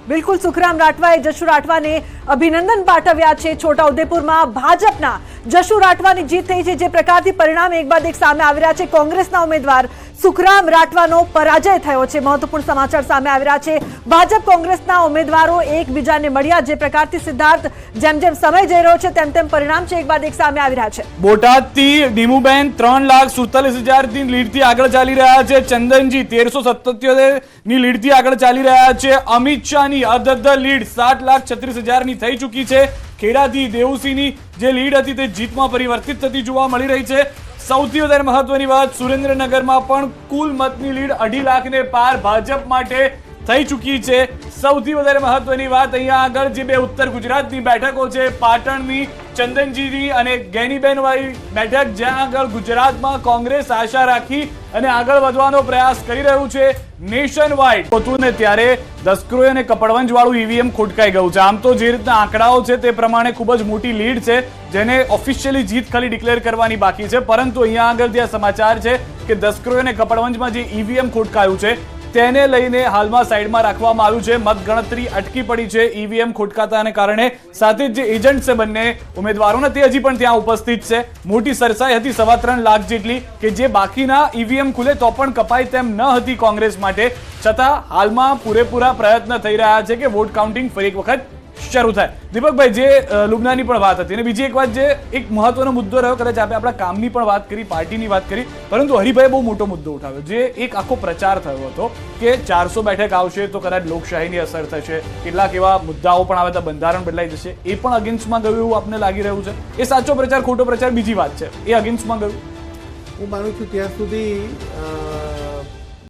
બિલકુલ સુખરામ રાઠવાએ જશુ રાઠવાને અભિનંદન પાઠવ્યા છે। છોટાઉદેપુરમાં ભાજપના જશુ રાઠવાની જીત થઈ છે। જે પ્રકારથી પરિણામ એક બાદ એક સામે આવી રહ્યા છે। કોંગ્રેસના ઉમેદવાર સુખરામ રાઠવાનો પરાજય થયો છે। મહત્વપૂર્ણ સમાચાર સામે આવી રહ્યા છે। ભાજપ કોંગ્રેસના ઉમેદવારો એકબીજાને મળ્યા। જે પ્રકારથી સિદ્ધાર્થ જેમ જેમ સમય જઈ રહ્યો છે તેમ તેમ પરિણામ છે એક બાદ એક સામે આવી રહ્યા છે। બોટાદથી ડીમુબેન 3,47,000 ની લીડથી આગળ ચાલી રહ્યા છે। ચંદનજી 1377 ની લીડથી આગળ ચાલી રહ્યા છે। અમિત શાહની અધધ લીડ 7,36,000 ની થઈ ચૂકી છે। ખેડાથી દેવુસિંહની જે લીડ હતી તે જીતમાં પરિવર્તિત થતી જોવા મળી રહી છે। સૌથી વધારે મહત્વની વાત, સુરેન્દ્રનગરમાં પણ કુલ મતની લીડ 2.5 લાખને પાર ભાજપ માટે થઈ ચૂકી છે। સૌથી વધારે મહત્વની વાત, અહીંયા આગળ જે બે ઉત્તર ગુજરાતની બેઠકો છે, પાટણની ચંદનજીની અને ગેનીબેન વાળી બેઠક, જ્યાં આગળ ગુજરાતમાં કોંગ્રેસ આશા રાખી અને આગળ વધવાનો પ્રયાસ કરી રહ્યું છે નેશન વાઇડ હતું ને ત્યારે દસક્રોય અને કપડવંજ વાળું ઈવીએમ ખોટકાઈ ગયું છે। આમ તો જે રીતના આંકડાઓ છે તે પ્રમાણે ખૂબ જ મોટી લીડ છે, જેને ઓફિશિયલી જીત ખાલી ડિક્લેર કરવાની બાકી છે। પરંતુ અહીંયા આગળ જે સમાચાર છે કે દસક્રોય અને કપડવંજમાં જે ઈવીએમ ખોટકાયું છે તેને લઈને હાલમાં સાઈડમાં રાખવામાં આવ્યું છે। મતગણતરી અટકી પડી છે ઈવીએમ ખોટકાતાને કારણે। સાથે જ જે એજન્ટ છે બંને ઉમેદવારોના તે હજી પણ ત્યાં ઉપસ્થિત છે। મોટી સરસાઈ હતી 3.25 લાખ જેટલી કે જે બાકીના ઈવીએમ ખુલે તો પણ કપાય તેમ ન હતી કોંગ્રેસ માટે। છતાં હાલમાં પૂરેપૂરા પ્રયત્ન થઈ રહ્યા છે કે વોટ કાઉન્ટિંગ ફરી એક વખત શરૂ થાય। દીપકભાઈ, જે લુબનાની પણ વાત હતી અને બીજી એક વાત, જે એક મહત્વનો મુદ્દો રહ્યો, કદાચ આપણે આપણા કામની પણ વાત કરી, પાર્ટીની વાત કરી, પરંતુ હરિભાઈએ બહુ મોટો મુદ્દો ઉઠાવ્યો, જે એક આખો પ્રચાર થયો હતો કે 400 બેઠક આવશે તો કદાચ લોકશાહીની અસર થશે, કેટલાક એવા મુદ્દાઓ પણ આવે તો બંધારણ બદલાઈ જશે, એ પણ અગેન્સ્ટમાં ગયું એવું આપને લાગી રહ્યું છે? એ સાચો પ્રચાર ખોટો પ્રચાર બીજી વાત છે, એ અગેન્સ્ટમાં ગયું? હું માનું છું ત્યાં સુધી